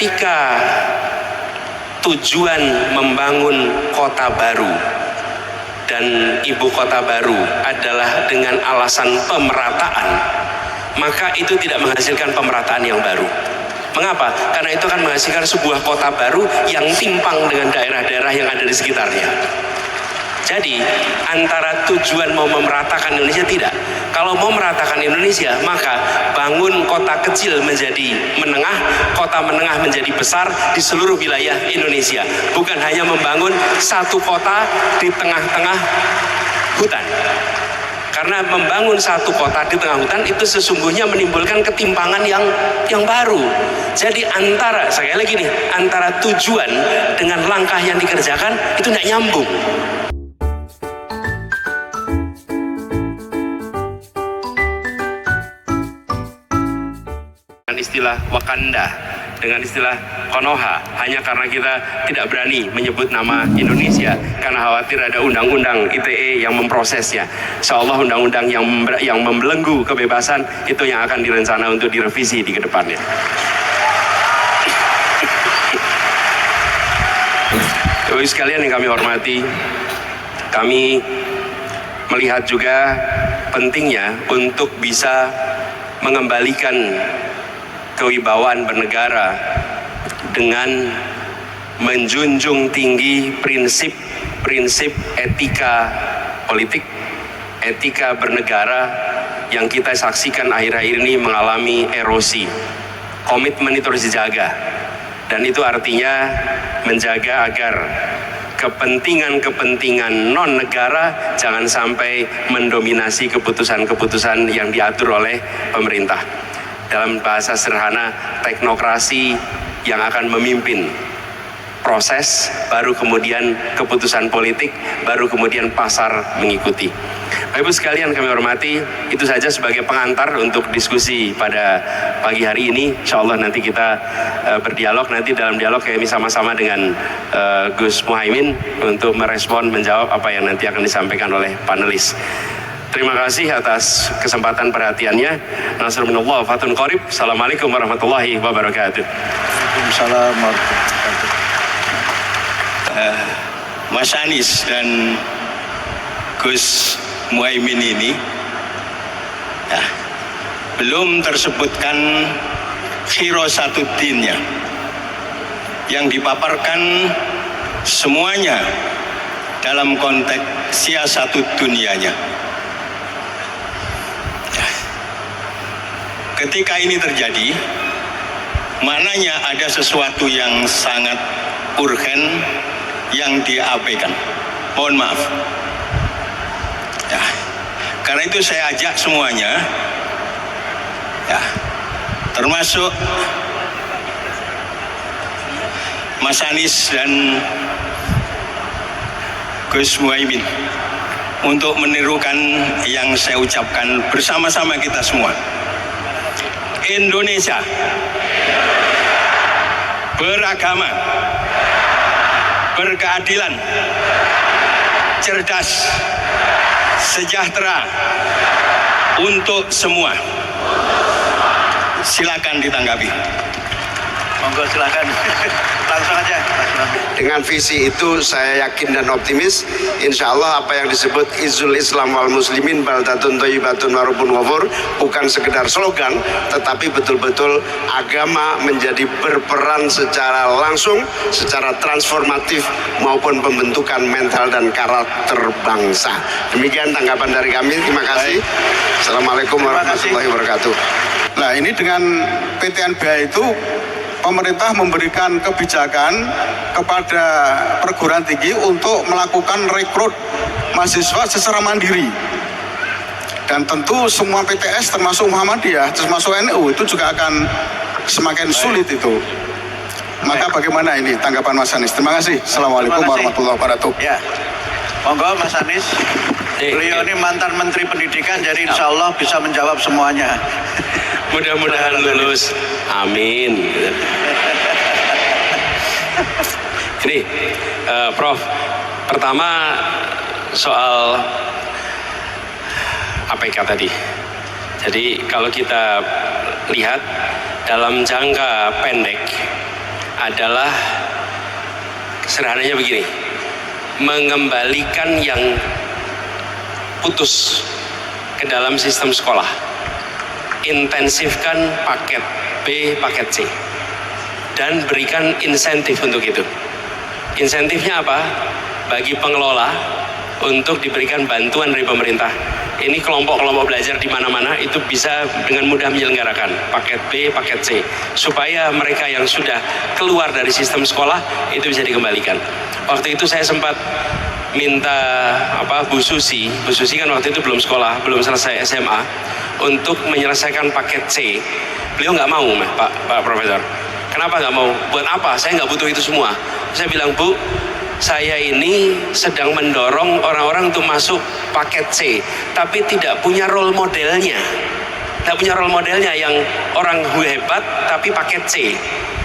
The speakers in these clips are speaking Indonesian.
ketika tujuan membangun kota baru dan ibu kota baru adalah dengan alasan pemerataan, maka itu tidak menghasilkan pemerataan yang baru. Mengapa? Karena itu akan menghasilkan sebuah kota baru yang timpang dengan daerah-daerah yang ada di sekitarnya. Jadi antara tujuan mau memeratakan Indonesia tidak. Kalau mau meratakan Indonesia, maka bangun kota kecil menjadi menengah, kota menengah menjadi besar di seluruh wilayah Indonesia. Bukan hanya membangun satu kota di tengah-tengah hutan. Karena membangun satu kota di tengah hutan itu sesungguhnya menimbulkan ketimpangan yang baru. Jadi sekali lagi nih, antara tujuan dengan langkah yang dikerjakan itu tidak nyambung. Dengan istilah Wakanda, dengan istilah Konoha, hanya karena kita tidak berani menyebut nama Indonesia karena khawatir ada undang-undang ITE yang memprosesnya. Insyaallah undang-undang yang membelenggu kebebasan itu yang akan direncana untuk direvisi di kedepannya. Bapak sekalian yang kami hormati, kami melihat juga pentingnya untuk bisa mengembalikan kewibawaan bernegara dengan menjunjung tinggi prinsip etika politik, etika bernegara yang kita saksikan akhir-akhir ini mengalami erosi. Komitmen itu harus dijaga, dan itu artinya menjaga agar kepentingan non-negara jangan sampai mendominasi keputusan-keputusan yang diatur oleh pemerintah. Dalam bahasa sederhana, teknokrasi yang akan memimpin proses, baru kemudian keputusan politik, baru kemudian pasar mengikuti. Bapak Ibu sekalian kami hormati, itu saja sebagai pengantar untuk diskusi pada pagi hari ini. Insyaallah nanti kita berdialog, nanti dalam dialog kami sama-sama dengan Gus Muhaimin untuk merespon, menjawab apa yang nanti akan disampaikan oleh panelis. Terima kasih atas kesempatan perhatiannya. Nasrul minallah fatun qarib. Assalamualaikum warahmatullahi wabarakatuh. Waalaikumsalam warahmatullahi wabarakatuh. Mas Anies dan Gus Muhaimin ini belum tersebutkan khirosatuddinnya yang dipaparkan semuanya dalam konteks siasatut dunianya. Ketika ini terjadi, maknanya ada sesuatu yang sangat urgen yang diabaikan. Mohon maaf. Karena itu saya ajak semuanya, termasuk Mas Anies dan Gus Muhaimin, untuk menirukan yang saya ucapkan bersama-sama kita semua. Indonesia beragama, berkeadilan, cerdas, sejahtera untuk semua. Silakan ditanggapi. Monggo silakan. Langsung aja. Dengan visi itu saya yakin dan optimis, insya Allah apa yang disebut Izul Islam wal Muslimin baldatun thayyibatun warabun ghafur bukan sekedar slogan, tetapi betul-betul agama menjadi berperan secara langsung, secara transformatif maupun pembentukan mental dan karakter bangsa. Demikian tanggapan dari kami. Terima kasih. Assalamualaikum warahmatullahi wabarakatuh. Nah, ini dengan PTNBH itu pemerintah memberikan kebijakan kepada perguruan tinggi untuk melakukan rekrut mahasiswa secara mandiri. Dan tentu semua PTS termasuk Muhammadiyah, termasuk NU itu juga akan semakin sulit itu. Maka bagaimana ini tanggapan Mas Anies? Terima kasih. Assalamualaikum warahmatullahi wabarakatuh. Ya, monggo Mas Anies. Beliau ini mantan Menteri Pendidikan, jadi insya Allah bisa menjawab semuanya. Mudah-mudahan lulus. Amin. Ini, Prof, pertama soal APK tadi. Jadi kalau kita lihat dalam jangka pendek, adalah sederhananya begini, mengembalikan yang putus ke dalam sistem sekolah, intensifkan paket B, paket C, dan berikan insentif untuk itu. Insentifnya apa? Bagi pengelola untuk diberikan bantuan dari pemerintah. Ini kelompok-kelompok belajar di mana-mana itu bisa dengan mudah menyelenggarakan paket B, paket C, supaya mereka yang sudah keluar dari sistem sekolah itu bisa dikembalikan. Waktu itu saya sempat minta Bu Susi kan waktu itu belum sekolah, belum selesai SMA, untuk menyelesaikan paket C. Beliau nggak mau, Pak Profesor. Kenapa nggak mau? Buat apa? Saya nggak butuh itu semua. Saya bilang, Bu, saya ini sedang mendorong orang-orang untuk masuk paket C, tapi tidak punya role modelnya. Tidak punya role modelnya yang orang hebat, tapi paket C.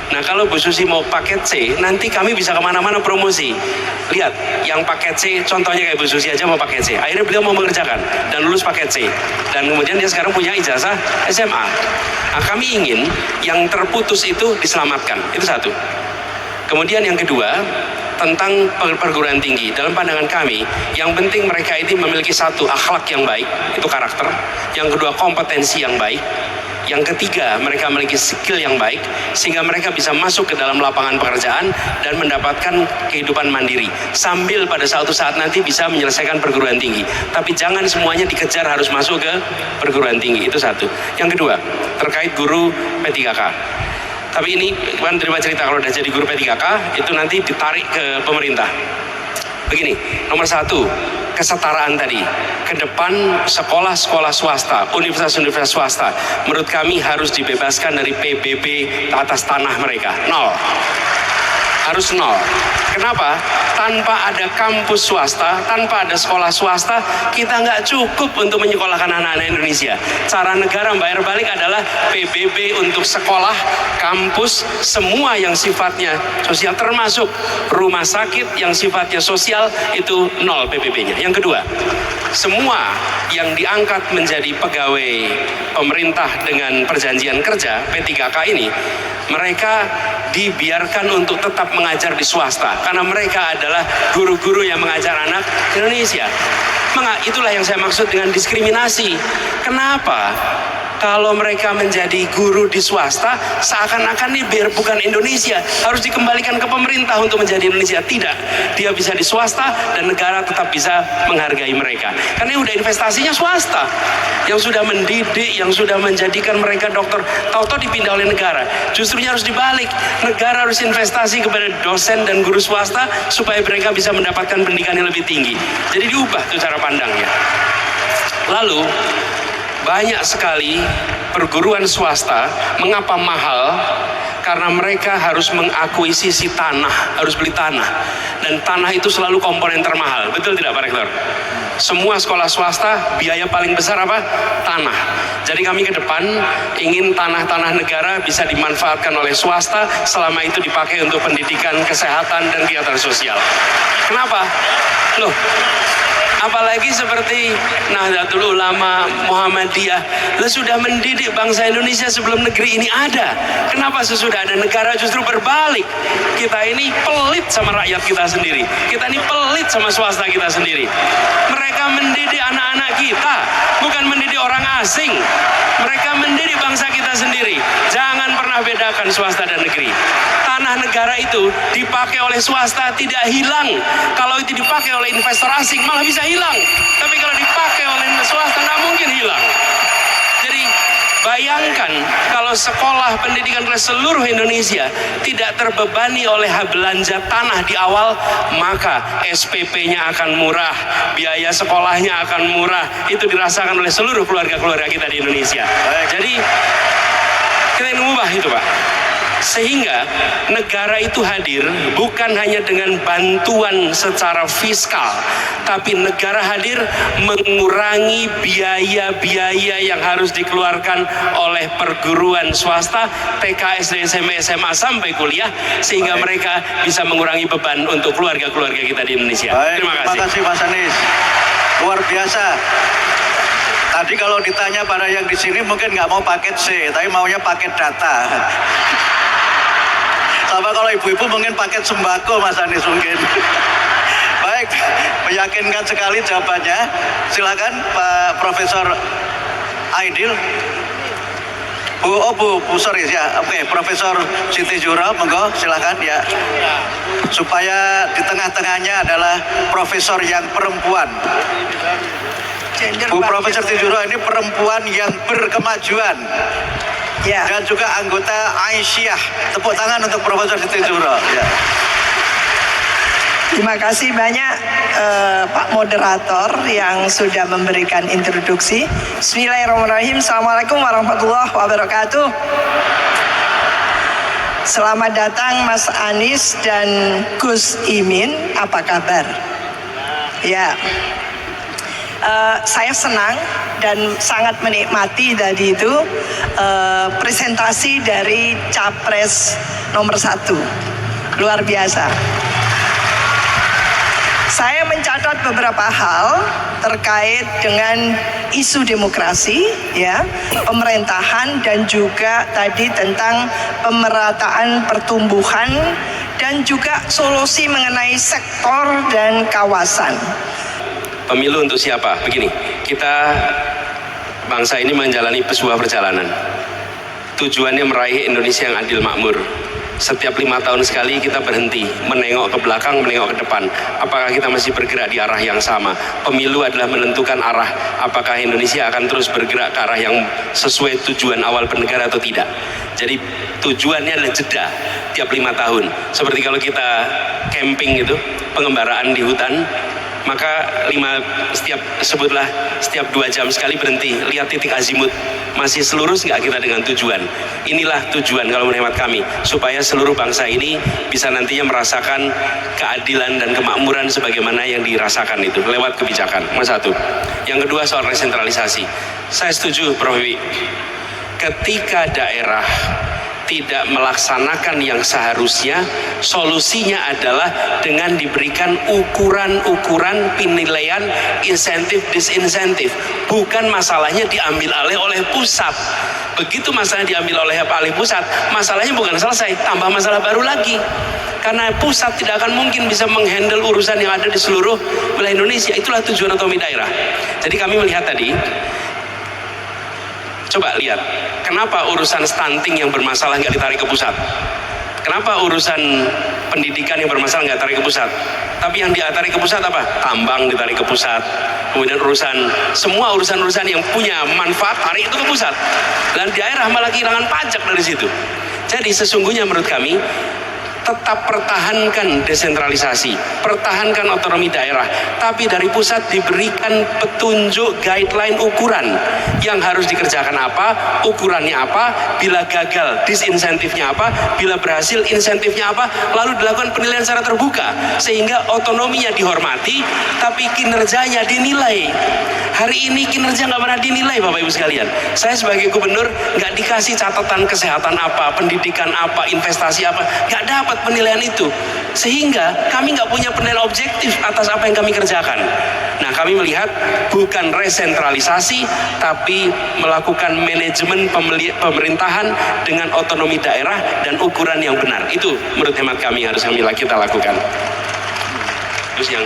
Nah, kalau Bu Susi mau paket C, nanti kami bisa kemana-mana promosi. Lihat, yang paket C, contohnya kayak Bu Susi aja mau paket C. Akhirnya beliau mau mengerjakan dan lulus paket C. Dan kemudian dia sekarang punya ijazah SMA. Nah, kami ingin yang terputus itu diselamatkan. Itu satu. Kemudian yang kedua, tentang perguruan tinggi. Dalam pandangan kami, yang penting mereka ini memiliki satu, akhlak yang baik, itu karakter. Yang kedua, kompetensi yang baik. Yang ketiga, mereka memiliki skill yang baik, sehingga mereka bisa masuk ke dalam lapangan pekerjaan dan mendapatkan kehidupan mandiri, sambil pada suatu saat nanti bisa menyelesaikan perguruan tinggi. Tapi jangan semuanya dikejar harus masuk ke perguruan tinggi, itu satu. Yang kedua, terkait guru P3K. Tapi ini kan terima cerita, kalau udah jadi guru P3K itu nanti ditarik ke pemerintah. Begini, nomor satu, kesetaraan tadi. Ke depan sekolah-sekolah swasta, universitas-universitas swasta, menurut kami harus dibebaskan dari PBB atas tanah mereka. Nol. Harus nol. Kenapa? Tanpa ada kampus swasta, tanpa ada sekolah swasta, kita nggak cukup untuk menyekolahkan anak-anak Indonesia. Cara negara bayar balik adalah PBB untuk sekolah, kampus, semua yang sifatnya sosial, termasuk rumah sakit yang sifatnya sosial, itu nol PBB-nya. Yang kedua, semua yang diangkat menjadi pegawai pemerintah dengan perjanjian kerja P3K ini, mereka dibiarkan untuk tetap mengajar di swasta karena mereka adalah guru-guru yang mengajar anak Indonesia. Itulah yang saya maksud dengan diskriminasi. Kenapa? Kalau mereka menjadi guru di swasta, seakan-akan ini biar bukan Indonesia, harus dikembalikan ke pemerintah untuk menjadi Indonesia. Tidak, dia bisa di swasta dan negara tetap bisa menghargai mereka. Karena udah investasinya swasta, yang sudah mendidik, yang sudah menjadikan mereka dokter, tahu-tahu dipindah oleh negara. Justrunya harus dibalik, negara harus investasi kepada dosen dan guru swasta supaya mereka bisa mendapatkan pendidikan yang lebih tinggi. Jadi diubah tuh cara pandangnya. Lalu banyak sekali perguruan swasta, mengapa mahal? Karena mereka harus mengakuisisi tanah, harus beli tanah. Dan tanah itu selalu komponen termahal. Betul tidak Pak Rektor? Semua sekolah swasta, biaya paling besar apa? Tanah. Jadi kami ke depan ingin tanah-tanah negara bisa dimanfaatkan oleh swasta selama itu dipakai untuk pendidikan, kesehatan, dan kegiatan sosial. Kenapa? Loh, apalagi seperti Nahdlatul Ulama, Muhammadiyah, sudah mendidik bangsa Indonesia sebelum negeri ini ada. Kenapa sesudah ada negara justru berbalik? Kita ini pelit sama rakyat kita sendiri. Kita ini pelit sama swasta kita sendiri. Mereka mendidik anak-anak kita, bukan mendidik orang asing. Mereka mendidik bangsa kita sendiri. Jangan pernah bedakan swasta dan negeri. Tanah negara itu dipakai oleh swasta tidak hilang. Kalau itu dipakai oleh investor asing malah bisa hilang. Tapi kalau dipakai oleh swasta nggak mungkin hilang. Jadi bayangkan kalau sekolah pendidikan oleh seluruh Indonesia tidak terbebani oleh belanja tanah di awal, maka SPP-nya akan murah, biaya sekolahnya akan murah. Itu dirasakan oleh seluruh keluarga-keluarga kita di Indonesia. Jadi kita ingin mengubah itu Pak. Sehingga negara itu hadir bukan hanya dengan bantuan secara fiskal, tapi negara hadir mengurangi biaya-biaya yang harus dikeluarkan oleh perguruan swasta, TK, SD, SMP, SMA sampai kuliah, sehingga mereka bisa mengurangi beban untuk keluarga-keluarga kita di Indonesia. Baik, terima kasih Mas Anies. Luar biasa. Tadi kalau ditanya pada yang di sini mungkin nggak mau paket C, tapi maunya paket data. Sama kalau ibu-ibu mungkin paket sembako Mas Anies mungkin. Baik, meyakinkan sekali jawabannya. Silakan Pak Profesor Aidil. Bu, sorry ya. Oke, Profesor Siti Zuhro, monggo silakan ya. Supaya di tengah-tengahnya adalah profesor yang perempuan. Bu Profesor Siti Zuhro ini perempuan yang berkemajuan. Ya. Dan juga anggota Aisyah. Tepuk tangan untuk Profesor Siti Zuhro. Ya. Terima kasih banyak Pak Moderator yang sudah memberikan introduksi. Bismillahirrahmanirrahim. Assalamualaikum warahmatullahi wabarakatuh. Selamat datang Mas Anies dan Gus Imin. Apa kabar? Ya. Saya senang dan sangat menikmati tadi itu presentasi dari Capres nomor 1. Luar biasa. Saya mencatat beberapa hal terkait dengan isu demokrasi, ya, pemerintahan dan juga tadi tentang pemerataan pertumbuhan dan juga solusi mengenai sektor dan kawasan. Pemilu untuk siapa? Begini, kita bangsa ini menjalani sebuah perjalanan. Tujuannya meraih Indonesia yang adil makmur. Setiap 5 tahun sekali kita berhenti, menengok ke belakang, menengok ke depan. Apakah kita masih bergerak di arah yang sama? Pemilu adalah menentukan arah. Apakah Indonesia akan terus bergerak ke arah yang sesuai tujuan awal bernegara atau tidak? Jadi tujuannya adalah jeda tiap 5 tahun. Seperti kalau kita camping itu, pengembaraan di hutan, maka setiap 2 jam sekali berhenti, lihat titik azimut, masih selurus nggak kita dengan tujuan. Inilah tujuan kalau menurut kami, supaya seluruh bangsa ini bisa nantinya merasakan keadilan dan kemakmuran sebagaimana yang dirasakan itu lewat kebijakan. Nomor 1. Yang kedua soal resentralisasi. Saya setuju Prof. Wiwi. Ketika daerah tidak melaksanakan yang seharusnya, solusinya adalah dengan diberikan ukuran-ukuran penilaian insentif disinsentif. Bukan masalahnya diambil alih oleh pusat. Begitu masalahnya diambil oleh pusat, masalahnya bukan selesai, tambah masalah baru lagi. Karena pusat tidak akan mungkin bisa menghandle urusan yang ada di seluruh wilayah Indonesia. Itulah tujuan otonomi daerah. Jadi kami melihat tadi, coba lihat, kenapa urusan stunting yang bermasalah nggak ditarik ke pusat? Kenapa urusan pendidikan yang bermasalah nggak tarik ke pusat? Tapi yang ditarik ke pusat apa? Tambang ditarik ke pusat. Kemudian semua urusan yang punya manfaat tarik itu ke pusat. Dan daerah malah kehilangan pajak dari situ. Jadi sesungguhnya menurut kami, tetap pertahankan desentralisasi, pertahankan otonomi daerah, tapi dari pusat diberikan petunjuk, guideline, ukuran yang harus dikerjakan apa, ukurannya apa, bila gagal disinsentifnya apa, bila berhasil insentifnya apa, lalu dilakukan penilaian secara terbuka sehingga otonominya dihormati tapi kinerjanya dinilai. Hari ini kinerja nggak pernah dinilai Bapak Ibu sekalian. Saya sebagai gubernur nggak dikasih catatan kesehatan apa, pendidikan apa, investasi apa, nggak dapat penilaian itu, sehingga kami nggak punya penilaian objektif atas apa yang kami kerjakan. Nah, kami melihat bukan resentralisasi, tapi melakukan manajemen pemerintahan dengan otonomi daerah dan ukuran yang benar. Itu menurut hemat kami harus kita lakukan. Terus yang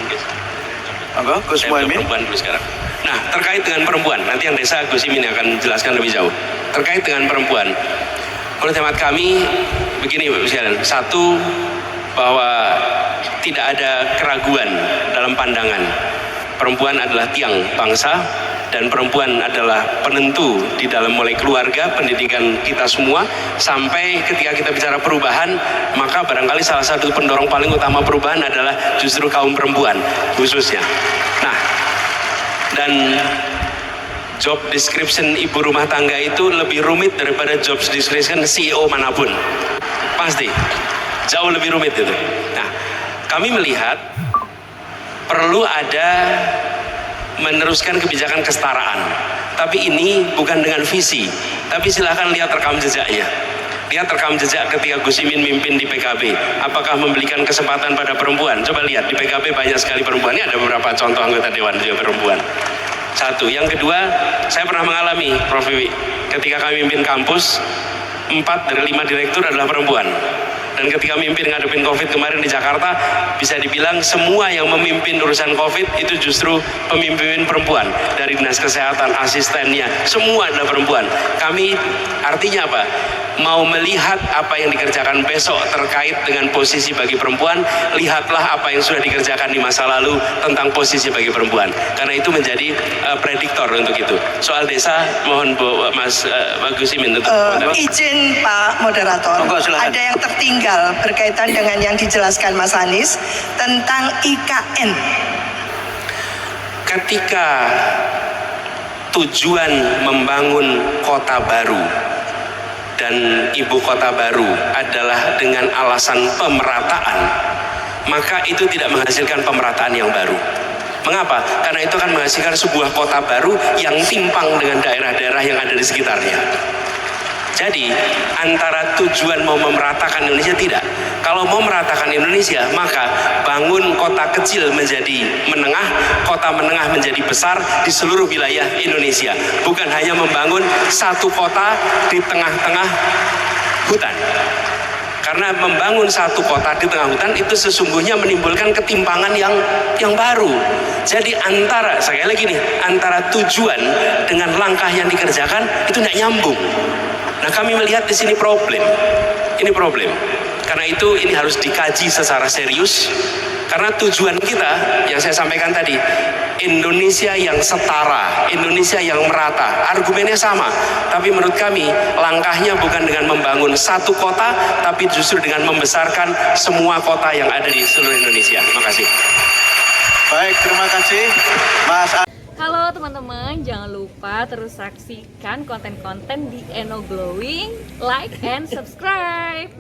Gus Muhaimin. Perempuan dulu sekarang. Nah, terkait dengan perempuan, nanti yang desa Gus Imin akan jelaskan lebih jauh. Terkait dengan perempuan, menurut hemat kami begini Bapak sekalian. Satu, bahwa tidak ada keraguan dalam pandangan. Perempuan adalah tiang bangsa dan perempuan adalah penentu di dalam mulai keluarga, pendidikan kita semua, sampai ketika kita bicara perubahan, maka barangkali salah satu pendorong paling utama perubahan adalah justru kaum perempuan khususnya. Nah, dan job description ibu rumah tangga itu lebih rumit daripada job description CEO manapun. Pasti jauh lebih rumit itu. Nah, kami melihat perlu ada meneruskan kebijakan kesetaraan. Tapi ini bukan dengan visi, tapi silahkan lihat rekam jejaknya. Lihat rekam jejak ketika Gus Imin mimpin di PKB. Apakah memberikan kesempatan pada perempuan? Coba lihat, di PKB banyak sekali perempuan. Ini ada beberapa contoh anggota dewan juga perempuan. Satu. Yang kedua, saya pernah mengalami, Prof. Wiwi, ketika kami mimpin kampus, 4 dari 5 direktur adalah perempuan. Dan ketika mimpin ngadepin COVID kemarin di Jakarta, bisa dibilang semua yang memimpin urusan COVID itu justru pemimpin perempuan. Dari dinas kesehatan, asistennya, semua adalah perempuan. Kami artinya apa? Mau melihat apa yang dikerjakan besok terkait dengan posisi bagi perempuan, lihatlah apa yang sudah dikerjakan di masa lalu tentang posisi bagi perempuan. Karena itu menjadi prediktor untuk itu. Soal desa, mohon Bu Mas Gus Imin untuk izin Pak Moderator, Monggo, silakan. ada yang tertinggal berkaitan dengan yang dijelaskan Mas Anies tentang IKN. Ketika tujuan membangun kota baru dan ibu kota baru adalah dengan alasan pemerataan, maka itu tidak menghasilkan pemerataan yang baru. Mengapa? Karena itu akan menghasilkan sebuah kota baru yang timpang dengan daerah-daerah yang ada di sekitarnya. Jadi antara tujuan mau memeratakan Indonesia tidak. Kalau mau meratakan Indonesia, maka bangun kota kecil menjadi menengah, kota menengah menjadi besar di seluruh wilayah Indonesia. Bukan hanya membangun satu kota di tengah-tengah hutan. Karena membangun satu kota di tengah hutan itu sesungguhnya menimbulkan ketimpangan yang baru. Jadi sekali lagi nih, antara tujuan dengan langkah yang dikerjakan itu tidak nyambung. Nah, kami melihat di sini problem. Ini problem. Karena itu ini harus dikaji secara serius. Karena tujuan kita yang saya sampaikan tadi, Indonesia yang setara, Indonesia yang merata. Argumennya sama. Tapi menurut kami langkahnya bukan dengan membangun satu kota, tapi justru dengan membesarkan semua kota yang ada di seluruh Indonesia. Terima kasih. Baik, terima kasih Mas. Halo teman-teman, jangan lupa terus saksikan konten-konten di Eno Glowing, like and subscribe.